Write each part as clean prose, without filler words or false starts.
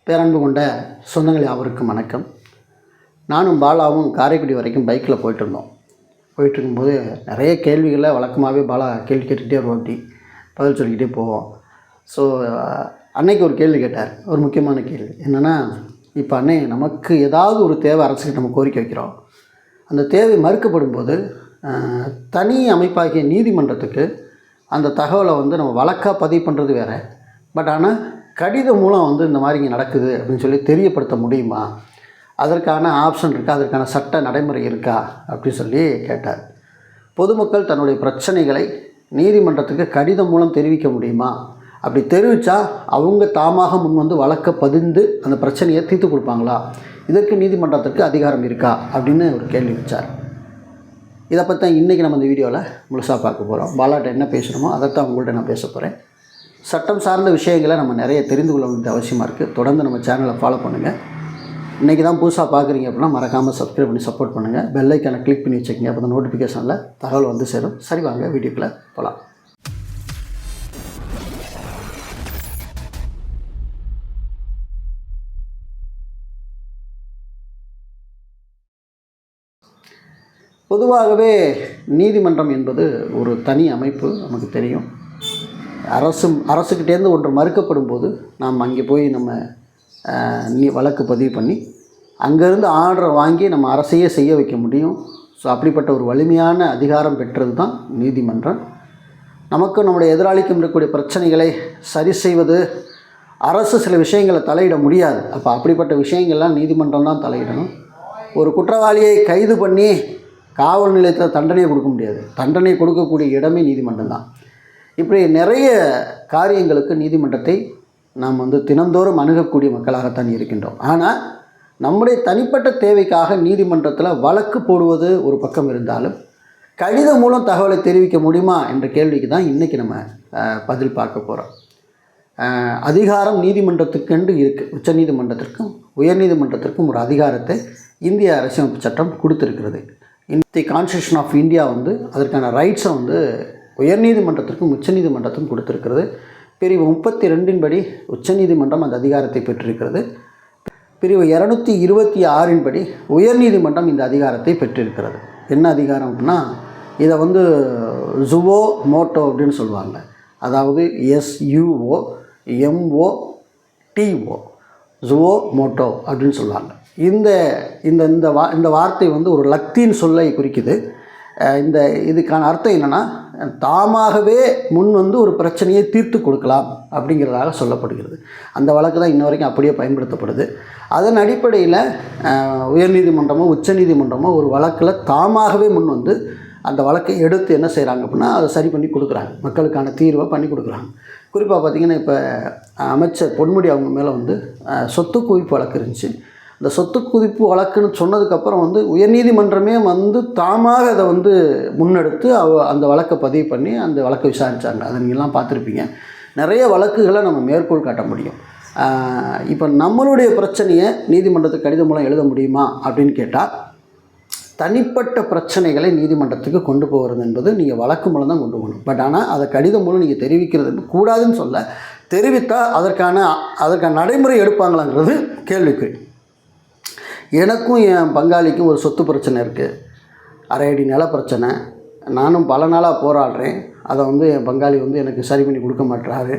பேரன்பு கொண்ட சொந்தங்கள் யாவருக்கும் வணக்கம். நானும் பாலாவும் காரைக்குடி வரைக்கும் பைக்கில் போயிட்டுருக்கும்போது நிறைய கேள்விகளை வழக்கமாகவே பாலா கேள்வி கேட்டுக்கிட்டே வருவோம், அப்படி பதில் சொல்லிக்கிட்டே போவோம். ஸோ அன்னைக்கு ஒரு கேள்வி கேட்டார், ஒரு முக்கியமான கேள்வி. என்னென்னா, இப்போ அன்னை நமக்கு ஏதாவது ஒரு தேவை அரசுக்கு நம்ம கோரிக்கை வைக்கிறோம், அந்த தேவை மறுக்கப்படும் போது தனி அமைப்பாகிய நீதிமன்றத்துக்கு அந்த தகவலை நம்ம வழக்காக பதிவு பண்ணுறது வேறு. பட் ஆனால் கடிதம் மூலம் இந்த மாதிரி இங்கே நடக்குது அப்படின்னு சொல்லி தெரியப்படுத்த முடியுமா? அதற்கான ஆப்ஷன் இருக்கா? அதற்கான சட்ட நடைமுறை இருக்கா அப்படின்னு சொல்லி கேட்டார். பொதுமக்கள் தன்னுடைய பிரச்சனைகளை நீதிமன்றத்துக்கு கடிதம் மூலம் தெரிவிக்க முடியுமா? அப்படி தெரிவித்தா அவங்க தாமாக முன் வழக்கை பதிந்து அந்த பிரச்சனையை தீர்த்து கொடுப்பாங்களா? இதற்கு நீதிமன்றத்திற்கு அதிகாரம் இருக்கா அப்படின்னு ஒரு கேள்வி வச்சார். இதை பற்றி தான் இன்றைக்கி நம்ம இந்த வீடியோவில் முழுசாக பார்க்க போகிறோம். பாலாட்ட என்ன பேசணுமோ அதைத்தான் உங்கள்கிட்ட நான் பேச போகிறேன். சட்டம் சார்ந்த விஷயங்களை நம்ம நிறைய தெரிந்து கொள்ள வேண்டியது அவசியமாக இருக்குது. தொடர்ந்து நம்ம சேனலை ஃபாலோ பண்ணுங்கள். இன்றைக்கி தான் புதுசாக பார்க்குறீங்க அப்படின்னா மறக்காமல் சப்ஸ்கிரைப் பண்ணி சப்போர்ட் பண்ணுங்கள். பெல் ஐக்கானை கிளிக் பண்ணி வச்சுக்கோங்க. அப்போ தான் நோட்டிஃபிகேஷனில் தகவல் சேரும். சரி, வாங்க வீடியோக்குள்ளே போகலாம். பொதுவாகவே நீதிமன்றம் என்பது ஒரு தனி அமைப்பு, நமக்கு தெரியும். அரசுக்கிட்டேருந்து ஒன்று மறுக்கப்படும் போது நாம் அங்கே போய் நம்ம வழக்கு பதிவு பண்ணி அங்கேருந்து ஆர்டரை வாங்கி நம்ம அரசையே செய்ய வைக்க முடியும். ஸோ அப்படிப்பட்ட ஒரு வலிமையான அதிகாரம் பெற்றது தான் நீதிமன்றம். நமக்கும் நம்முடைய எதிராளிக்கும் இருக்கக்கூடிய பிரச்சனைகளை சரி செய்வது அரசு சில விஷயங்களை தலையிட முடியாது. அப்போ அப்படிப்பட்ட விஷயங்கள்லாம் நீதிமன்றம் தான் தலையிடணும். ஒரு குற்றவாளியை கைது பண்ணி காவல் நிலையத்தில் தண்டனை கொடுக்க முடியாது. தண்டனை கொடுக்கக்கூடிய இடமே நீதிமன்றம் தான். இப்படி நிறைய காரியங்களுக்கு நீதிமன்றத்தை நாம் தினந்தோறும் அணுகக்கூடிய மக்களாகத்தான் இருக்கின்றோம். ஆனால் நம்முடைய தனிப்பட்ட தேவைக்காக நீதிமன்றத்தில் வழக்கு போடுவது ஒரு பக்கம் இருந்தாலும் கடிதம் மூலம் தகவலை தெரிவிக்க முடியுமா என்ற கேள்விக்கு தான் இன்றைக்கி நம்ம பதில் பார்க்க போகிறோம். அதிகாரம் நீதிமன்றத்துக்கென்று இருக்குது. உச்ச நீதிமன்றத்திற்கும் உயர்நீதிமன்றத்திற்கும் ஒரு அதிகாரத்தை இந்திய அரசியலமைப்பு சட்டம் கொடுத்துருக்கிறது. தி கான்ஸ்டியூஷன் ஆஃப் இந்தியா அதற்கான ரைட்ஸை உயர்நீதிமன்றத்திற்கும் உச்சநீதிமன்றத்திற்கும் கொடுத்துருக்கிறது. பிரிவு 32 படி உச்சநீதிமன்றம் அந்த அதிகாரத்தை பெற்றிருக்கிறது. பிரிவு 226 படி உயர்நீதிமன்றம் இந்த அதிகாரத்தை பெற்றிருக்கிறது. என்ன அதிகாரம் அப்படின்னா, இதை ஜுவோ மோட்டோ அப்படின்னு சொல்லுவாங்க. அதாவது SUOMOTO, ஜுவோ மோட்டோ அப்படின்னு சொல்லுவாங்க. இந்த வார்த்தை ஒரு லத்தீன் சொல்லை குறிக்குது. இதுக்கான அர்த்தம் என்னென்னா, தாமாகவே முன் ஒரு பிரச்சனையை தீர்த்து கொடுக்கலாம் அப்படிங்கிறதாக சொல்லப்படுகிறது. அந்த வழக்கு தான் இன்ன வரைக்கும் அப்படியே பயன்படுத்தப்படுது. அதன் அடிப்படையில் உயர்நீதிமன்றமோ உச்சநீதிமன்றமோ ஒரு வழக்கில் தாமாகவே முன் அந்த வழக்கை எடுத்து என்ன செய்கிறாங்க அப்படின்னா, அதை சரி பண்ணி கொடுக்குறாங்க, மக்களுக்கான தீர்வை பண்ணி கொடுக்குறாங்க. குறிப்பாக பார்த்திங்கன்னா, இப்போ அமைச்சர் பொன்முடி அவங்க மேலே சொத்து குவிப்பு வழக்கு இருந்துச்சு. இந்த சொத்து குவிப்பு வழக்குன்னு சொன்னதுக்கப்புறம் உயர்நீதிமன்றமே தாமாக அதை முன்னெடுத்து அந்த வழக்கை பதிவு பண்ணி அந்த வழக்கை விசாரித்தாங்க. அதை நீங்கள்லாம் பார்த்துருப்பீங்க. நிறைய வழக்குகளை நம்ம மேற்கோள் காட்ட முடியும். இப்போ நம்மளுடைய பிரச்சனையை நீதிமன்றத்துக்கு கடிதம் மூலம் எழுத முடியுமா அப்படின்னு கேட்டால், தனிப்பட்ட பிரச்சனைகளை நீதிமன்றத்துக்கு கொண்டு போகிறது என்பது நீங்கள் வழக்கு மூலம் தான் கொண்டு போகணும். பட் ஆனால் அதை கடிதம் மூலம் நீங்கள் தெரிவிக்கிறது கூடாதுன்னு சொல்ல, தெரிவித்தால் அதற்கான நடைமுறை எடுப்பாங்களாங்கிறது கேள்விக்குறி. எனக்கும் என் பங்காளிக்கும் ஒரு சொத்து பிரச்சனை இருக்குது, அரை அடி நில பிரச்சனை. நானும் பல நாளாக போராடுறேன். அதை என் பங்காளி எனக்கு சரி பண்ணி கொடுக்க மாட்டுறாரு.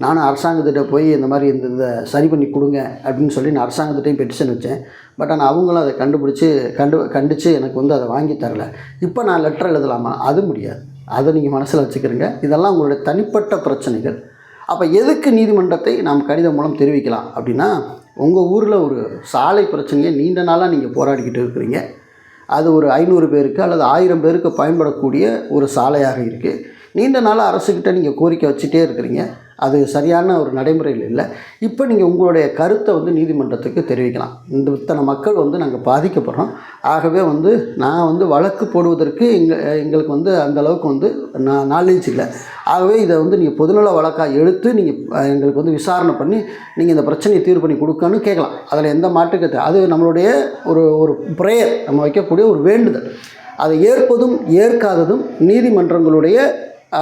நானும் அரசாங்கத்திட்ட போய் இந்த மாதிரி இந்த சரி பண்ணி கொடுங்க அப்படின்னு சொல்லி நான் அரசாங்கத்திட்டையும் பெட்டிஷன் வச்சேன். பட் ஆனால் அவங்களும் அதை கண்டித்து எனக்கு அதை வாங்கி தரலை. இப்போ நான் லெட்டர் எழுதலாமா? அது முடியாது. அதை நீங்கள் மனசில் வச்சுக்கிறீங்க. இதெல்லாம் உங்களுடைய தனிப்பட்ட பிரச்சனைகள். அப்போ எதுக்கு நீதிமன்றத்தை நாம் கடிதம் மூலம் தெரிவிக்கலாம் அப்படின்னா, உங்கள் ஊரில் ஒரு சாலை பிரச்சனையை நீண்ட நாளாக நீங்கள் போராடிக்கிட்டு இருக்கிறீங்க. அது ஒரு 500 பேருக்கு அல்லது 1000 பேருக்கு பயன்படக்கூடிய ஒரு சாலையாக இருக்குது. நீண்ட நாளாக அரசுக்கிட்ட நீங்கள் கோரிக்கை வச்சுட்டே இருக்கிறீங்க. அது சரியான ஒரு நடைமுறையில் இல்லை. இப்போ நீங்கள் உங்களுடைய கருத்தை நீதிமன்றத்துக்கு தெரிவிக்கலாம். இத்தனை மக்கள் நாங்கள் பாதிக்கப்படுறோம். ஆகவே நான் வழக்கு போடுவதற்கு எங்களுக்கு அந்த அளவுக்கு நாலேஜ் இல்லை. ஆகவே இதை நீங்கள் பொதுநல வழக்காக எடுத்து நீங்கள் எங்களுக்கு விசாரணை பண்ணி நீங்கள் இந்த பிரச்சனையை தீர்வு பண்ணி கொடுக்கணும்னு கேட்கலாம். அதில் எந்த மாற்றுக்கத்தை, அது நம்மளுடைய ஒரு ப்ரேயர், நம்ம வைக்கக்கூடிய ஒரு வேண்டுதல். அதை ஏற்பதும் ஏற்காததும் நீதிமன்றங்களுடைய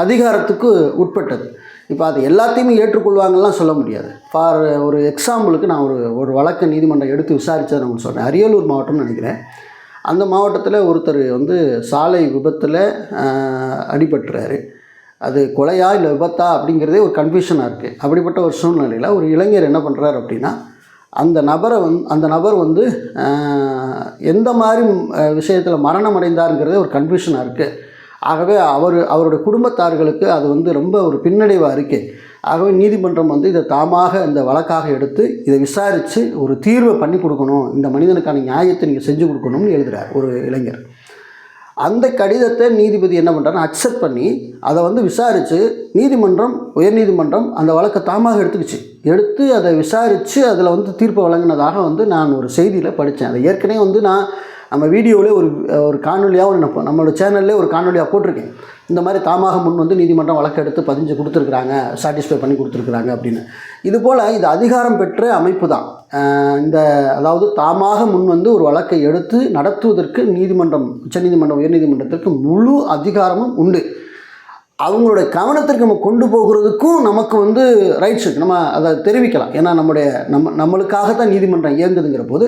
அதிகாரத்துக்கு உட்பட்டது. இப்போ அது எல்லாத்தையுமே ஏற்றுக்கொள்வாங்கலாம் சொல்ல முடியாது. ஃபார் ஒரு எக்ஸாம்பிளுக்கு நான் ஒரு வழக்கு நீதிமன்றம் எடுத்து விசாரித்ததை நான் உங்களுக்கு சொல்கிறேன். அரியலூர் மாவட்டம்னு நினைக்கிறேன். அந்த மாவட்டத்தில் ஒருத்தர் வந்து சாலை விபத்தில் அடிபட்டுறாரு. அது கொலையா இல்லை விபத்தா அப்படிங்கிறதே ஒரு கன்ஃபியூஷனாக இருக்குது. அப்படிப்பட்ட ஒரு சூழ்நிலையில் ஒரு இளைஞர் என்ன பண்ணுறாரு அப்படின்னா, அந்த நபர் வந்து எந்த மாதிரி விஷயத்தில் மரணம் அடைந்தாருங்கிறதே ஒரு கன்ஃபியூஷனாக இருக்குது. ஆகவே அவருடைய குடும்பத்தார்களுக்கு அது வந்து ரொம்ப ஒரு பின்னடைவாக இருக்குது. ஆகவே நீதிமன்றம் வந்து இதை தாமாக இந்த வழக்காக எடுத்து இதை விசாரித்து ஒரு தீர்வை பண்ணி கொடுக்கணும், இந்த மனிதனுக்கான நியாயத்தை நீங்கள் செஞ்சு கொடுக்கணும்னு எழுதுகிறார் ஒரு இளைஞர். அந்த கடிதத்தை நீதிபதி என்ன பண்ணுறாருன்னு அக்செப்ட் பண்ணி அதை வந்து விசாரித்து உயர்நீதிமன்றம் அந்த வழக்கை தாமாக எடுத்து அதை விசாரித்து அதில் வந்து தீர்ப்பு வழங்கினதாக வந்து நான் ஒரு செய்தியில் படித்தேன். அதை ஏற்கனவே வந்து நம்ம வீடியோவிலே ஒரு காணொலியாக நம்மளோட சேனல்லே ஒரு காணொலியாக போட்டிருக்கேன். இந்த மாதிரி தாமாக முன் வந்து நீதிமன்றம் வழக்கு எடுத்து பதிஞ்சு கொடுத்துருக்குறாங்க, சாட்டிஸ்ஃபை பண்ணி கொடுத்துருக்குறாங்க அப்படின்னு. இதுபோல் இது அதிகாரம் பெற்ற அமைப்பு தான். அதாவது தாமாக முன் வந்து ஒரு வழக்கை எடுத்து நடத்துவதற்கு உச்சநீதிமன்றம் உயர்நீதிமன்றத்திற்கு முழு அதிகாரமும் உண்டு. அவங்களுடைய கவனத்திற்கு நம்ம கொண்டு போகிறதுக்கும் நமக்கு வந்து ரைட்ஸ் இருக்குது. நம்ம அதை தெரிவிக்கலாம். ஏன்னா நம்மளுக்காகத்தான் நீதிமன்றம் இயங்குதுங்கிற போது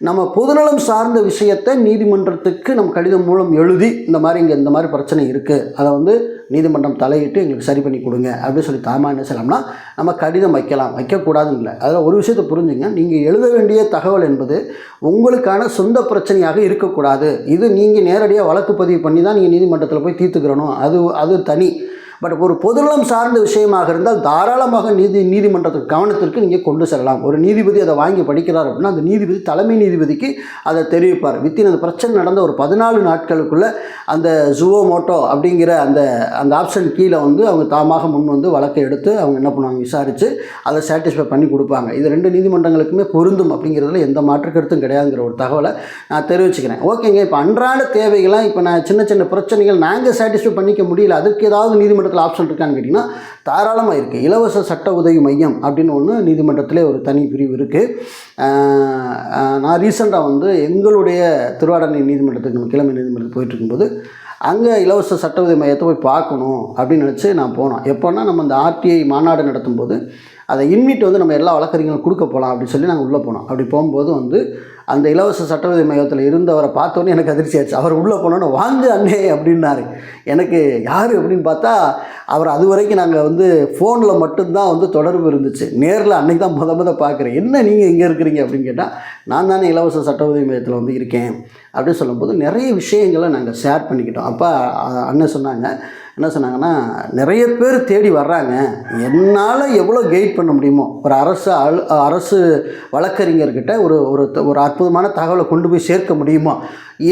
நம்ம பொதுநலம் சார்ந்த விஷயத்தை நீதிமன்றத்துக்கு நம்ம கடிதம் மூலம் எழுதி இந்த மாதிரி பிரச்சனை இருக்குது, அதை வந்து நீதிமன்றம் தலையிட்டு எங்களுக்கு சரி பண்ணி கொடுங்க அப்படின்னு சொல்லி தாமா என்ன செய்யலாம்னா நம்ம கடிதம் வைக்கக்கூடாதுன்னு இல்லை. அதில் ஒரு விஷயத்தை புரிஞ்சுங்க. நீங்கள் எழுத வேண்டிய தகவல் என்பது உங்களுக்கான சொந்த பிரச்சனையாக இருக்கக்கூடாது. இது நீங்கள் நேரடியாக வழக்கு பதிவு பண்ணி தான் நீங்கள் நீதிமன்றத்தில் போய் தீர்த்துக்கிறணும், அது தனி. பட் ஒரு பொதுநலம் சார்ந்த விஷயமாக இருந்தால் தாராளமாக நீதிமன்றத்துக்கு கவனத்திற்கு நீங்கள் கொண்டு செல்லலாம். ஒரு நீதிபதி அதை வாங்கி படிக்கிறார் அப்படின்னா அந்த நீதிபதி தலைமை நீதிபதிக்கு அதை தெரிவிப்பார். அந்த பிரச்சனை நடந்த ஒரு 14 நாட்களுக்குள்ளே அந்த ஜுவோமோட்டோ அப்படிங்கிற அந்த ஆப்ஷன் கீழே வந்து அவங்க தாமாக முன் வந்து வழக்கை எடுத்து அவங்க என்ன பண்ணுவாங்க, விசாரித்து அதை சாட்டிஸ்ஃபை பண்ணி கொடுப்பாங்க. இது 2 நீதிமன்றங்களுக்குமே பொருந்தும் அப்படிங்கிறதுல எந்த மாற்று கருத்தும் கிடையாதுங்கிற ஒரு தகவலை நான் தெரிவிச்சுக்கிறேன். ஓகேங்க. இப்போ அன்றாட தேவைகள்லாம் இப்போ நான் சின்ன பிரச்சனைகள் நாங்கள் சாட்டிஸ்ஃபை பண்ணிக்க முடியல, அதுக்கு ஏதாவது நீதிமன்றத்தில் ஆப்ஷன் இருக்கான்னு கேட்டிங்கன்னா தாராளமாக இருக்குது. இலவச சட்ட உதவி மையம் அப்படின்னு ஒன்று நீதிமன்றத்திலே ஒரு தனி பிரிவு இருக்குது. நான் ரீசெண்டாக வந்து எங்களுடைய திருவாடனை நீதிமன்றத்துக்கு நம்ம கிழமை நீதிமன்றத்துக்கு போயிட்டு இருக்கும்போது அங்கே இலவச சட்ட உதவி மையத்தை போய் பார்க்கணும் அப்படின்னு நினச்சி நான் போனோம். எப்போன்னா நம்ம இந்த RTI மாநாடு நடத்தும்போது அதை இன்விட் வந்து நம்ம எல்லா வழக்கறிஞர்களும் கொடுக்க போகலாம் அப்படின்னு சொல்லி நாங்கள் உள்ளே போனோம். அப்படி போகும்போது வந்து அந்த இலவச சட்ட உதவி மையத்தில் இருந்தவரை பார்த்தோன்னே எனக்கு அதிர்ச்சி ஆச்சு. அவர் உள்ளே போனோன்னு வாங்க அண்ணே அப்படின்னாரு. எனக்கு யார் அப்படின்னு பார்த்தா அவர் அது வரைக்கும் நாங்கள் வந்து ஃபோனில் மட்டும்தான் வந்து தொடர்பு இருந்துச்சு. நேரில் அன்றைக்கி தான் முத பார்க்குறேன். என்ன நீங்கள் இங்கே இருக்கிறீங்க அப்படின்னு கேட்டால் நான் தானே இலவச சட்ட உதவி மையத்தில் வந்து இருக்கேன் அப்படின்னு சொல்லும்போது நிறைய விஷயங்களை நாங்கள் ஷேர் பண்ணிக்கிட்டோம். அப்போ அண்ணன் என்ன சொன்னாங்கன்னா, நிறைய பேர் தேடி வர்றாங்க, என்னால் எவ்வளோ கைட் பண்ண முடியுமோ ஒரு அரசு வழக்கறிஞர்கிட்ட ஒரு அற்புதமான தகவலை கொண்டு போய் சேர்க்க முடியுமோ,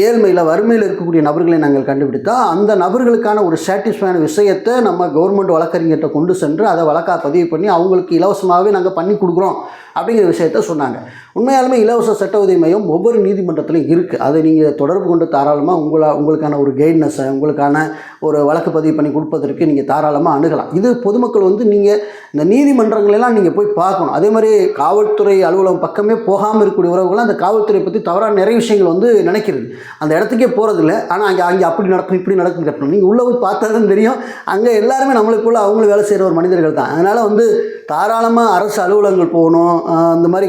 ஏழ்மையில் வறுமையில் இருக்கக்கூடிய நபர்களை நாங்கள் கண்டுபிடித்தா அந்த நபர்களுக்கான ஒரு சாட்டிஸ்ஃபையான விஷயத்தை நம்ம கவர்மெண்ட் வழக்கறிஞர்கிட்ட கொண்டு சென்று அதை வழக்காக பதிவு பண்ணி அவங்களுக்கு இலவசமாகவே நாங்கள் பண்ணி கொடுக்குறோம் அப்படிங்கிற விஷயத்த சொன்னாங்க. உண்மையாலுமே இலவச சட்ட உதவி மையம் ஒவ்வொரு நீதிமன்றத்திலும் இருக்குது. அதை நீங்கள் தொடர்பு கொண்டு தாராளமாக உங்களுக்கான ஒரு கைட்னஸை உங்களுக்கான ஒரு வழக்கு பதிவு பண்ணி கொடுப்பதற்கு நீங்கள் தாராளமாக அணுகலாம். இது பொதுமக்கள் வந்து நீங்கள் இந்த நீதிமன்றங்களெல்லாம் நீங்கள் போய் பார்க்கணும். அதே மாதிரி காவல்துறை அலுவலகம் பக்கமே போகாமல் இருக்கக்கூடிய உறவுகள்லாம் அந்த காவல்துறை பற்றி தவறான நிறைய விஷயங்கள் வந்து நினைக்கிறது, அந்த இடத்துக்கே போகிறதில்ல. ஆனால் அங்கே அப்படி நடக்கும் இப்படி நடக்கும் கட்டணும். நீங்கள் உள்ளே போய் பார்த்தா தான் தெரியும். அங்கே எல்லாருமே நம்மளுக்குள்ள அவங்களும் வேலை செய்கிற ஒரு மனிதர்கள் தான். அதனால் வந்து தாராளமாக அரசு அலுவலகங்கள் போகணும், இந்த மாதிரி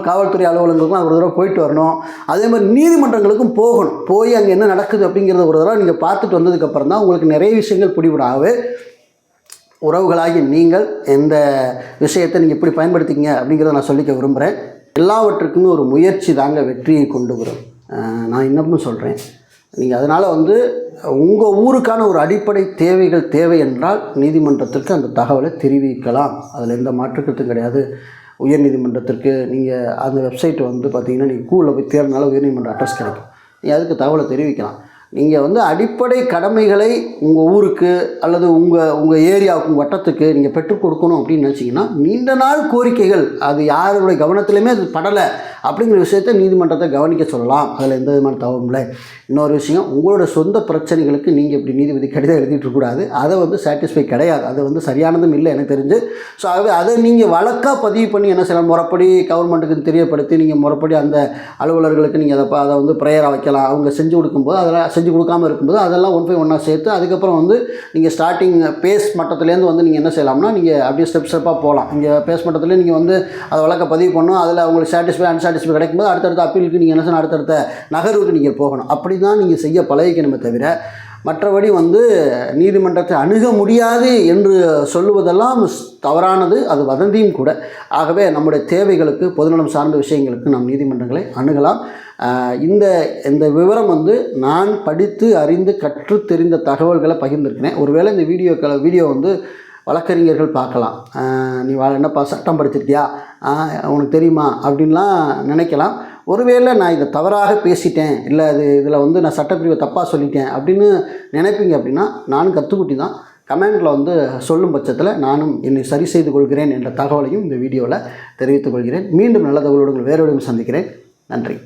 காவல்துறை அலுவலகங்களுக்கும் ஒரு தடவை போயிட்டு வரணும். அதே மாதிரி நீதிமன்றங்களுக்கும் போகணும். போய் அங்கே என்ன நடக்குது அப்படிங்கிறத ஒரு தடவை நீங்கள் பார்த்துட்டு வந்ததுக்கப்புறம் தான் உங்களுக்கு நிறைய விஷயங்கள் பிடிபடாகவே உறவுகளாகி நீங்கள் எந்த விஷயத்தை நீங்கள் எப்படி பயன்படுத்திங்க அப்படிங்கிறத நான் சொல்லிக்க விரும்புகிறேன். எல்லாவற்றுக்குமே ஒரு முயற்சி தாங்க வெற்றியை கொண்டு வரும். நான் இன்னமும் சொல்கிறேன். நீங்கள் அதனால் வந்து உங்கள் ஊருக்கான ஒரு அடிப்படை தேவைகள் தேவை என்றால் நீதிமன்றத்திற்கு அந்த தகவலை தெரிவிக்கலாம். அதில் எந்த மாற்றுக்கருத்தும் கிடையாது. உயர்நீதிமன்றத்திற்கு நீங்கள் அந்த வெப்சைட் வந்து பார்த்திங்கன்னா நீங்கள் கூகுளில் போய் தேர்னால உயர்நீதிமன்ற அட்ரஸ் கிடைக்கும். நீங்கள் அதுக்கு தகவலை தெரிவிக்கலாம். நீங்கள் வந்து அடிப்படை கடமைகளை உங்கள் ஊருக்கு அல்லது உங்கள் ஏரியாவுக்கு உங்கள் வட்டத்துக்கு நீங்கள் பெற்றுக் கொடுக்கணும் அப்படின்னு நினச்சிங்கன்னா நீண்ட நாள் கோரிக்கைகள் அது யாருடைய கவனத்திலையுமே அது படலை அப்படிங்கிற விஷயத்தை நீதிமன்றத்தை கவனிக்க சொல்லலாம். அதில் எந்த விதமான தவறும் இல்லை. இன்னொரு விஷயம், உங்களோட சொந்த பிரச்சனைகளுக்கு நீங்கள் இப்படி நீதிபதி கடிதம் எழுதிட்டு இருக்கக்கூடாது. அதை வந்து சாட்டிஸ்ஃபை கிடையாது, அது வந்து சரியானதும் இல்லை எனக்கு தெரிஞ்சு. ஸோ ஆகவே அதை நீங்கள் வழக்காக பதிவு பண்ணி என்ன செய்யலாம், முறைப்படி கவர்மெண்ட்டுக்கு தெரியப்படுத்தி நீங்கள் முறைப்படி அந்த அலுவலர்களுக்கு நீங்கள் அதை வந்து ப்ரேயராக வைக்கலாம். அவங்க செஞ்சு கொடுக்கும்போது, அதெல்லாம் செஞ்சு கொடுக்காமல் இருக்கும்போது அதெல்லாம் ஒன் பை ஒன்னாக சேர்த்து அதுக்கப்புறம் வந்து நீங்கள் ஸ்டார்டிங் பேஸ் மட்டத்துலேருந்து வந்து நீங்கள் என்ன செய்யலாம்னா, நீங்கள் அப்படியே ஸ்டெப்பாக போகலாம். இங்கே பேஸ் மட்டத்துலேயே நீங்கள் வந்து அதை வழக்க பதிவு பண்ணணும். அதில் அவங்களுக்கு சாட்டிஸ்ஃபை அன்சாட்டிஸ்ஃபை கிடைக்கும்போது அடுத்தடுத்த அப்பீலுக்கு நீங்கள் என்ன செய்யணும், அடுத்தடுத்த நகர்வுக்கு நீங்கள் போகணும். அப்படி தான் நீங்கள் செய்ய பழகிக்கணுமே தவிர, மற்றபடி வந்து நீதிமன்றத்தை அணுக முடியாது என்று சொல்லுவதெல்லாம் தவறானது, அது வதந்தியும் கூட. ஆகவே நம்முடைய தேவைகளுக்கு, பொதுநலம் சார்ந்த விஷயங்களுக்கு நாம் நீதிமன்றங்களை அணுகலாம். இந்த விவரம் வந்து நான் படித்து அறிந்து கற்று தெரிந்த தகவல்களை பகிர்ந்திருக்கிறேன். ஒருவேளை இந்த வீடியோ வந்து வழக்கறிஞர்கள் பார்க்கலாம், நீ என்னப்பா சட்டம் படிச்சிருக்கியா, உனக்கு தெரியுமா அப்படின்லாம் நினைக்கலாம். ஒருவேளை நான் இதை தவறாக பேசிட்டேன், இல்லை இதில் வந்து நான் சட்டப்பிரிவை தப்பாக சொல்லிட்டேன் அப்படின்னு நினைப்பீங்க. அப்படின்னா நானும் கற்றுக்குட்டி தான். கமெண்டில் வந்து சொல்லும் பட்சத்தில் நானும் என்னை சரி செய்து கொள்கிறேன் என்ற தகவலையும் இந்த வீடியோவில் தெரிவித்துக் கொள்கிறேன். மீண்டும் நல்ல தகவலோடு வேறொரு சந்திக்கிறேன். நன்றி.